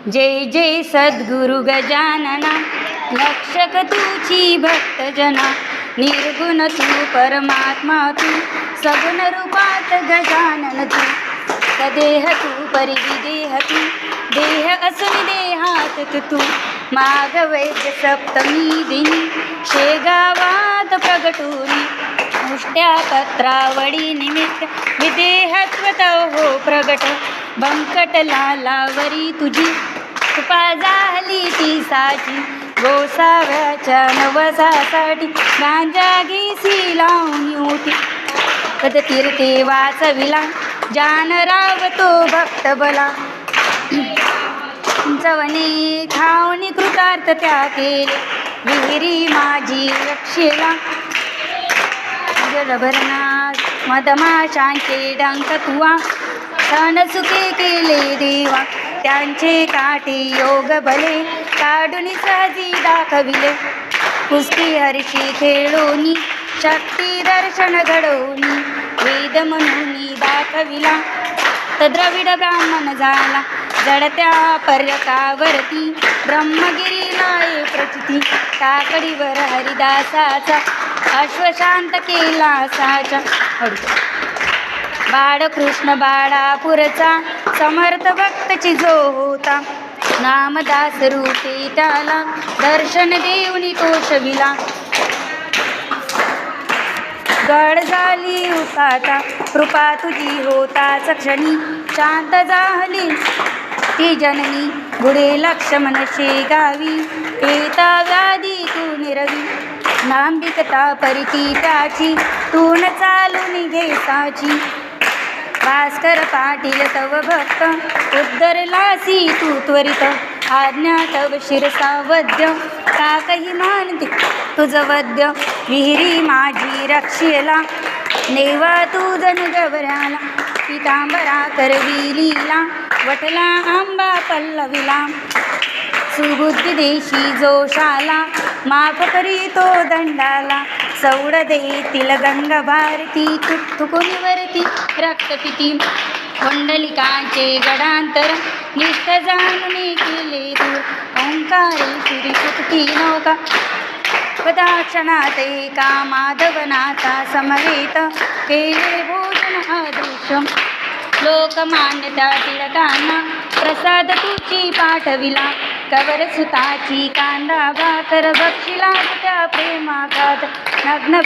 जय जय सद्गुरु गजानना, रक्षक तुझी भक्तजना. निर्गुण तू परमात्मा तू, सगुण रूपात गजानन तू. सदेह तू परिविदेह तू, देह असून देहात तू. माघ वैद्य सप्तमी दिनी, शेगावात प्रगटुनी. मुष्ट्या पत्रावळी निमित्त, विदेहत्व हो प्रगट. बंकट लालावरी तुझी, कृपा झाली ती साची. गोसाव्याच्या नवसासाठी, गांजा घेसी लावून होती. पदतीर्थे वाचविला, जानराव तो भक्त बला. चवणे खावणी कृतार्थ त्या केले, विहिरी माझी रक्षेला. जलभरणात मधमाशांचे डंक तुवा, सण सुखे केले देवा. त्यांचे काठी योग भले, काढून सहजी दाखविले. कुस्ती हर्षी खेळोनी, शक्ती दर्शन घडवूनी. वेद म्हणून दाखविला, तर द्रविड ब्राह्मण झाला. जडत्या पर्यकावरती, ब्रह्मगिरीला प्रचिती. टाकडीवर हरिदासाचा, अश्वशांत केला साचा. बाळकृष्ण बाळापूरचा, समर्थ भक्तची जो होता. नामदास रूपे त्याला, दर्शन देऊनी तोषविला. गड झाली उकाता, कृपा तुझी होताच क्षणी. शांत झाली ती जननी, गुढे लक्ष्मण शेगावी. येता व्याधी तू निरवी, लांबिकता परिती त्याची. तून चालून घेताची. भास्कर पाटील तव भक्त, उद्धरलासी तू त्वरित. आज्ञा तव शिरसावद्य, काकही मानते तुझ वद्य. विहिरी माझी रक्षेला, नेवा तू जणू गवऱ्याला. पितांबरा करविलीला, वटला आंबा पल्लविला. सुबुद्धी देशी जोशाला, माफ करी तो दंडाला. सौड देतील गंगा भारती, थुकुनीवरती रक्तपिती. कुंडलिकांचे गडांतर, निष्ठ जाणून केले दूर. ओंकारेश्वरी सुटती नौका, पदाक्षणात एका. माधवनाथा समवेत, केले भोजन आदेश. लोकमान्य त्या टिळकांना, प्रसाद तुची पाठविला. कवर सुताची कांदा भाकर, बक्षिला त्या प्रेमाघात. नग्न